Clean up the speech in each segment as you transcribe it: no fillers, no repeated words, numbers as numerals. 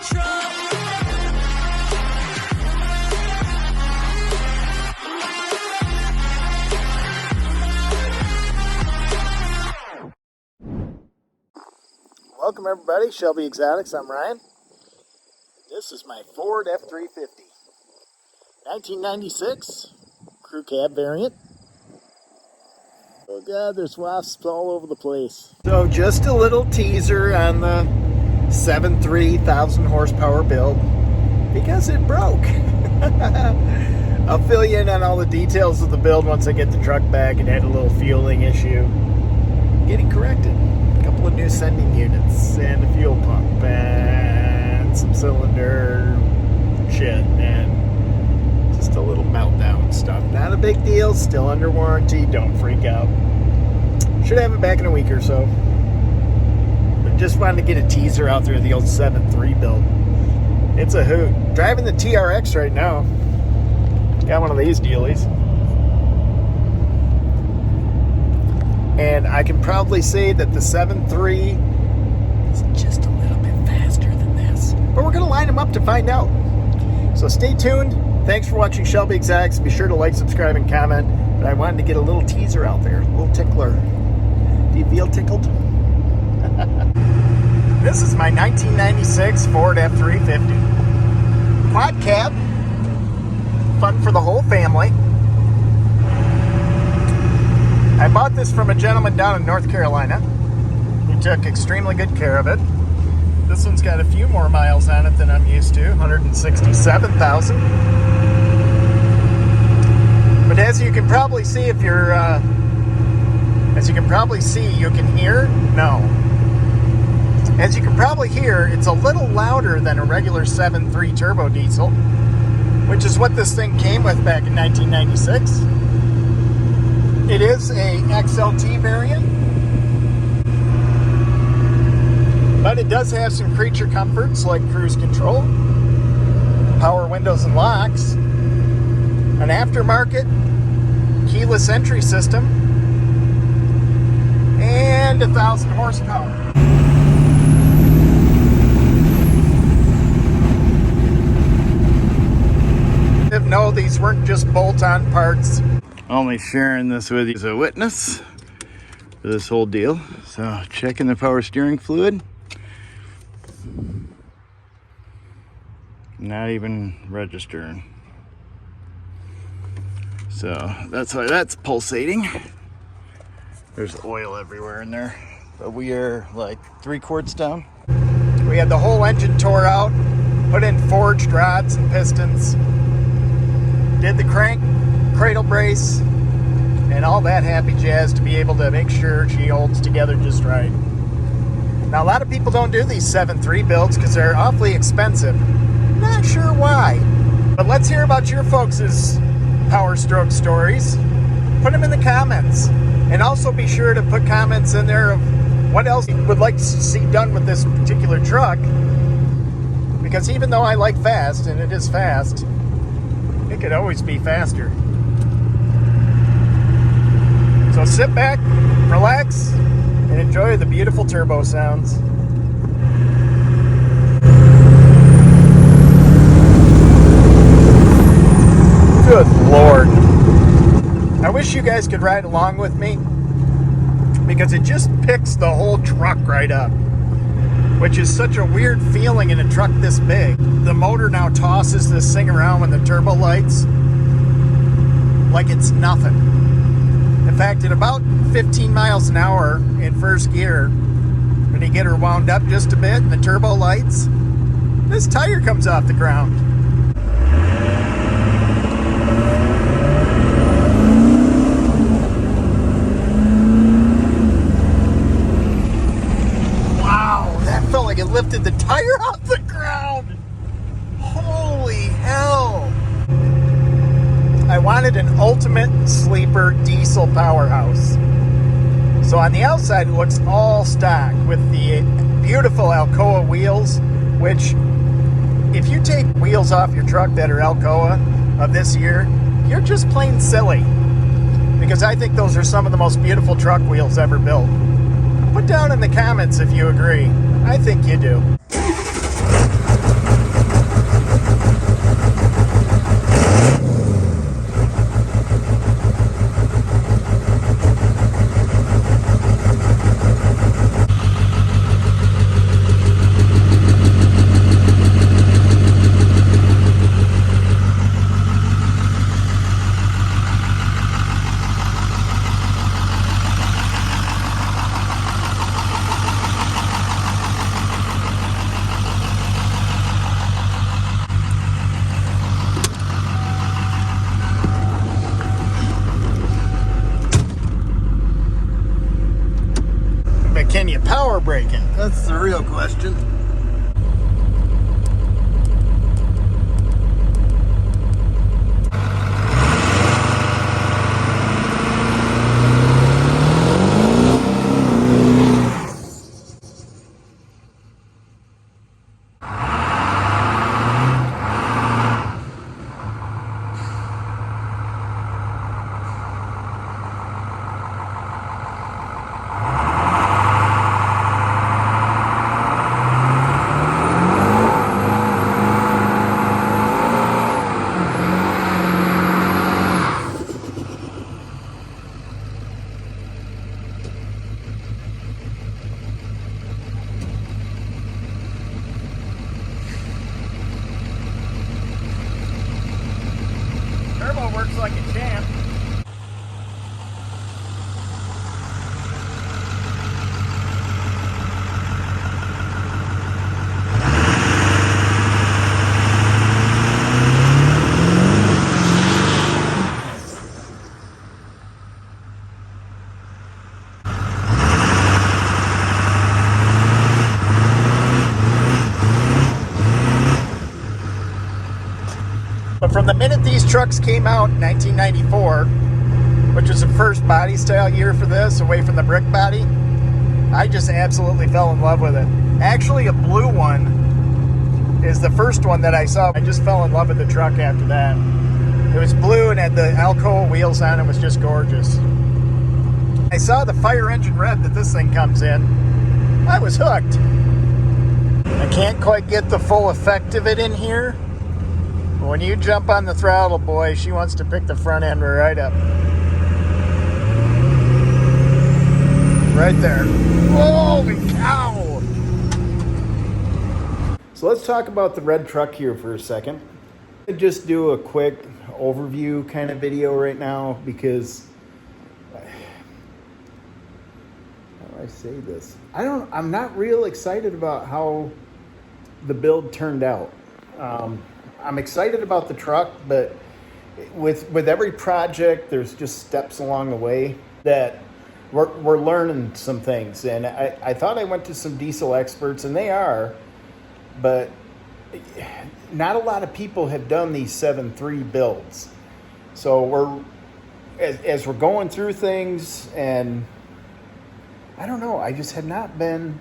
truck. Welcome everybody, Shelby Exotics, I'm Ryan. This is my Ford F-350. 1996, crew cab variant. Oh god, there's wasps all over the place. So just a little teaser on the 7.3 1,000 horsepower build, because it broke. I'll fill you in on all the details of the build once I get the truck back. It had a little fueling issue. Getting corrected. Couple of new sending units and a fuel pump and some cylinder shit and just a little meltdown stuff. Not a big deal, still under warranty, don't freak out. Should have it back in a week or so. But just wanted to get a teaser out there of the old 7.3 build. It's a hoot. Driving the TRX right now. Got one of these dealies. And I can probably say that the 7.3 is just a little bit faster than this. But we're going to line them up to find out. So stay tuned. Thanks for watching Shelby Exotics. Be sure to like, subscribe, and comment. But I wanted to get a little teaser out there, a little tickler. Do you feel tickled? This is my 1996 Ford F-350. Quad cab. Fun for the whole family. I bought this from a gentleman down in North Carolina who took extremely good care of it. This one's got a few more miles on it than I'm used to, 167,000. But as you can probably see, if you're, you can hear? No. As you can probably hear, it's a little louder than a regular 7.3 turbo diesel, which is what this thing came with back in 1996. It is a XLT variant, but it does have some creature comforts like cruise control, power windows and locks, an aftermarket keyless entry system, and 1,000 horsepower. No, these weren't just bolt-on parts. Only sharing this with you as a witness for this whole deal. So checking the power steering fluid. Not even registering. So that's why that's pulsating. There's oil everywhere in there. But we are like 3 quarts down. We had the whole engine tore out, put in forged rods and pistons, did the crank cradle brace and all that happy jazz to be able to make sure she holds together just right. Now a lot of people don't do these 7.3 builds because they're awfully expensive. Not sure why, but let's hear about your folks' power stroke stories. Put them in the comments, and also be sure to put comments in there of what else you would like to see done with this particular truck, because even though I like fast, and it is fast, it could always be faster. So sit back, relax, and enjoy the beautiful turbo sounds. Good Lord. I wish you guys could ride along with me, because it just picks the whole truck right up, which is such a weird feeling in a truck this big. The motor now tosses this thing around when the turbo lights like it's nothing. In fact, at about 15 miles an hour in first gear, when you get her wound up just a bit and the turbo lights, this tire comes off the ground. Wow, that felt like it lifted the tire off the ground. Holy hell. I wanted an ultimate sleeper diesel powerhouse. So on the outside it looks all stock with the beautiful Alcoa wheels, which if you take wheels off your truck that are Alcoa of this year, you're just plain silly. Because I think those are some of the most beautiful truck wheels ever built. Put down in the comments if you agree. I think you do. you power braking? That's the real question. Turbo works like a champ. But from the minute these trucks came out in 1994, which was the first body style year for this, away from the brick body, I just absolutely fell in love with it. Actually, a blue one is the first one that I saw. I just fell in love with the truck after that. It was blue and had the Alcoa wheels on it. It was just gorgeous. I saw the fire engine red that this thing comes in. I was hooked. I can't quite get the full effect of it in here. When you jump on the throttle, boy, she wants to pick the front end right up. Right there. Holy cow! So let's talk about the red truck here for a second. I'll just do a quick overview kind of video right now because how do I say this? I'm not real excited about how the build turned out. I'm excited about the truck, but with every project, there's just steps along the way that we're learning some things. And I thought I went to some diesel experts, and they are, but not a lot of people have done these 7.3 builds. So as we're going through things, and I don't know, I just have not been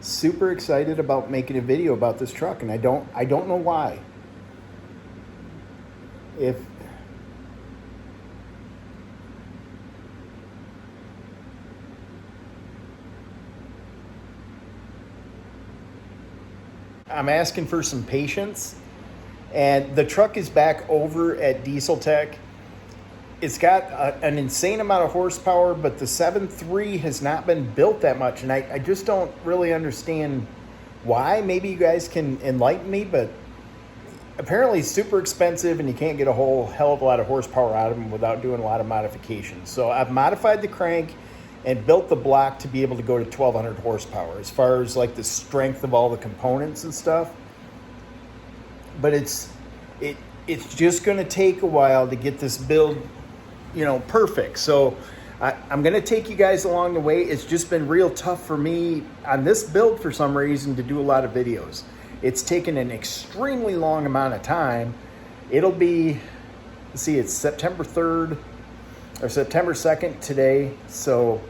super excited about making a video about this truck, and I don't know why. If I'm asking for some patience, and the truck is back over at Diesel Tech. It's got an insane amount of horsepower, but the 7.3 has not been built that much, and I just don't really understand why. Maybe you guys can enlighten me, but apparently it's super expensive and you can't get a whole hell of a lot of horsepower out of them without doing a lot of modifications. So I've modified the crank and built the block to be able to go to 1,200 horsepower as far as like the strength of all the components and stuff. But it's just going to take a while to get this build, perfect. So I'm going to take you guys along the way. It's just been real tough for me on this build for some reason to do a lot of videos. It's taken an extremely long amount of time. It'll be, let's see, it's September 3rd or September 2nd today. So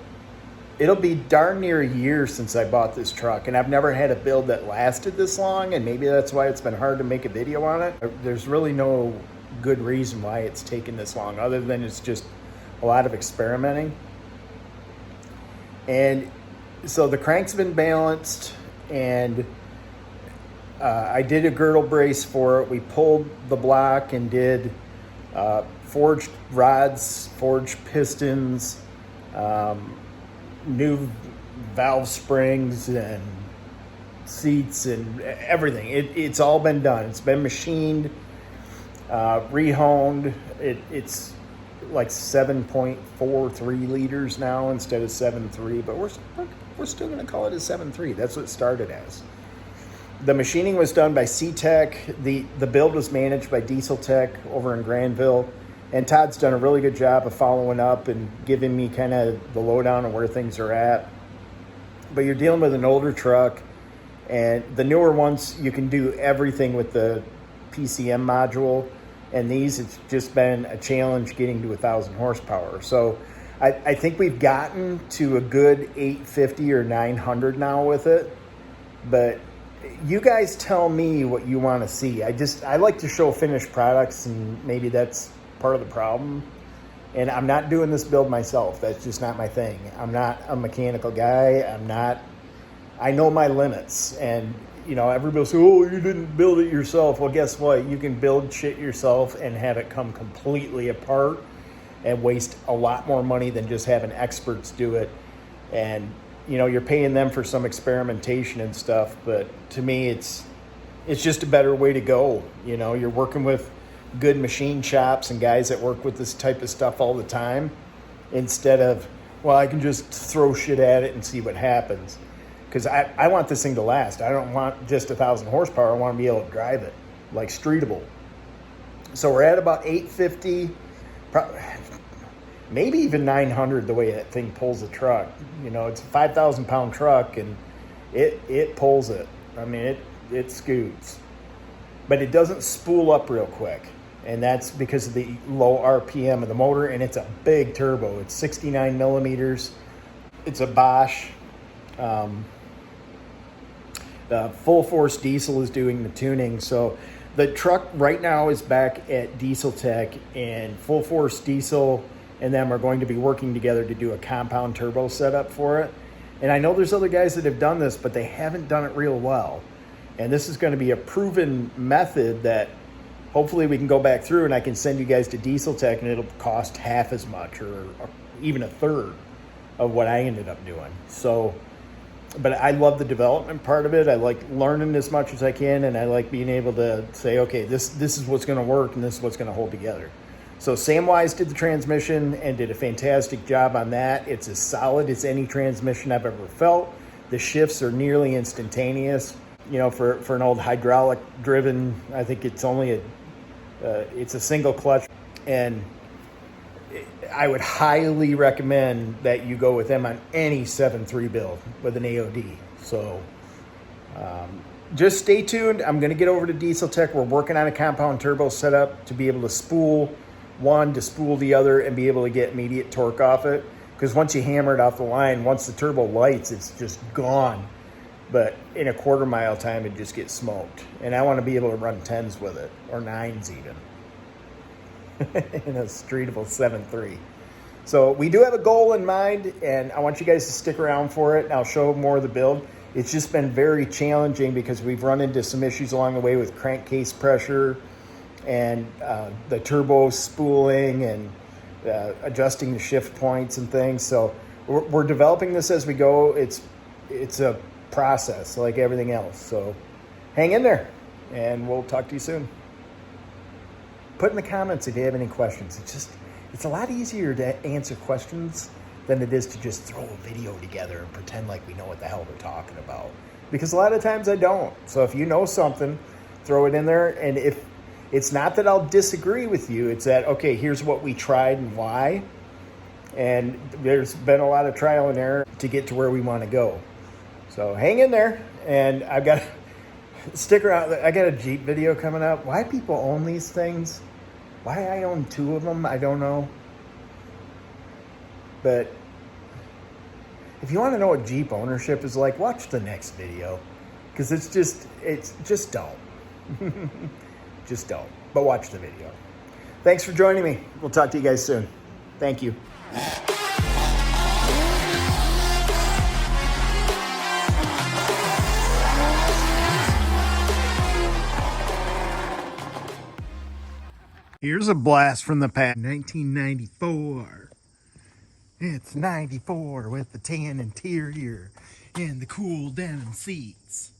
it'll be darn near a year since I bought this truck, and I've never had a build that lasted this long, and maybe that's why it's been hard to make a video on it. There's really no good reason why it's taken this long, other than it's just a lot of experimenting. And so the crank's been balanced, and I did a girdle brace for it. We pulled the block and did forged rods, forged pistons, new valve springs and seats and everything. It's all been done. It's been machined, rehoned. It's like 7.43 liters now instead of 7.3, but we're still going to call it a 7.3. That's what it started as. The machining was done by C-Tech. The build was managed by Diesel Tech over in Granville. And Todd's done a really good job of following up and giving me kind of the lowdown on where things are at. but you're dealing with an older truck, and the newer ones, you can do everything with the PCM module, and these, it's just been a challenge getting to 1,000 horsepower. So I think we've gotten to a good 850 or 900 now with it, but you guys tell me what you want to see. I like to show finished products, and maybe that's part of the problem. And I'm not doing this build myself. That's just not my thing. I'm not a mechanical guy. I know my limits. And, you know, everybody says, oh, you didn't build it yourself. Well, guess what? You can build shit yourself and have it come completely apart and waste a lot more money than just having experts do it. And, you know, you're paying them for some experimentation and stuff. But to me, it's just a better way to go. You know, you're working with good machine shops and guys that work with this type of stuff all the time, instead of, well, I can just throw shit at it and see what happens. Because I want this thing to last. I don't want just 1,000 horsepower. I want to be able to drive it like streetable. So we're at about 850, maybe even 900 the way that thing pulls the truck. You know, it's a 5,000 pound truck, and it pulls it. I mean, it scoots. But it doesn't spool up real quick. And that's because of the low RPM of the motor, and it's a big turbo. It's 69 millimeters. It's a Bosch. Full Force Diesel is doing the tuning. So the truck right now is back at Diesel Tech, and Full Force Diesel and them are going to be working together to do a compound turbo setup for it. And I know there's other guys that have done this, but they haven't done it real well. And this is going to be a proven method that hopefully we can go back through, and I can send you guys to Diesel Tech, and it'll cost half as much or even a third of what I ended up doing. So, but I love the development part of it. I like learning as much as I can, and I like being able to say, okay, this is what's going to work, and this is what's going to hold together. So Samwise did the transmission and did a fantastic job on that. It's as solid as any transmission I've ever felt. The shifts are nearly instantaneous. You know, for an old hydraulic driven, I think it's only it's a single clutch, and I would highly recommend that you go with them on any 7.3 build with an AOD. So just stay tuned. I'm going to get over to Diesel Tech. We're working on a compound turbo setup to be able to spool one to spool the other and be able to get immediate torque off it. Because once you hammer it off the line, once the turbo lights, it's just gone. But in a quarter mile time, it just gets smoked. And I want to be able to run 10s with it, or 9s even, in a streetable 7.3. So we do have a goal in mind, and I want you guys to stick around for it. And I'll show more of the build. It's just been very challenging because we've run into some issues along the way with crankcase pressure and the turbo spooling and adjusting the shift points and things. So we're developing this as we go. It's a process like everything else. So hang in there, and we'll talk to you soon. Put in the comments if you have any questions. It's a lot easier to answer questions than it is to just throw a video together and pretend like we know what the hell we're talking about. Because a lot of times I don't. So if you know something, throw it in there. And if it's not that I'll disagree with you, it's that, okay, here's what we tried and why. And there's been a lot of trial and error to get to where we want to go. So hang in there, and I've got stick around. I got a Jeep video coming up. Why people own these things? Why I own 2 of them, I don't know. But if you want to know what Jeep ownership is like, watch the next video, because it's just don't. Just don't. But watch the video. Thanks for joining me. We'll talk to you guys soon. Thank you. Here's a blast from the past. 1994. It's 94 with the tan interior and the cool denim seats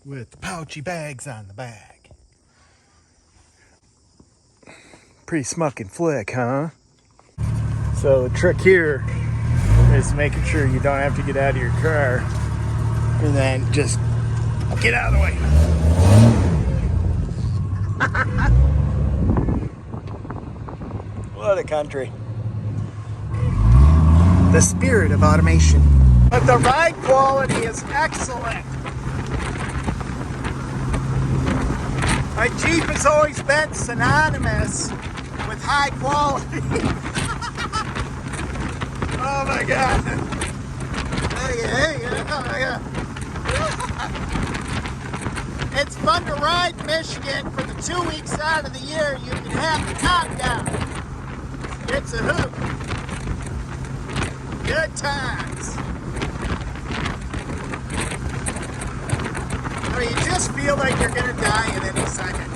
with the pouchy bags on the back. Pretty smucking flick, huh? So the trick here is making sure you don't have to get out of your car and then just get out of the way. What a country. The spirit of automation. But the ride quality is excellent. My Jeep has always been synonymous with high quality. Oh my God. It's fun to ride Michigan for the 2 weeks out of the year. You can have the top down. It's a hoot. Good times. I mean, you just feel like you're gonna die at any second.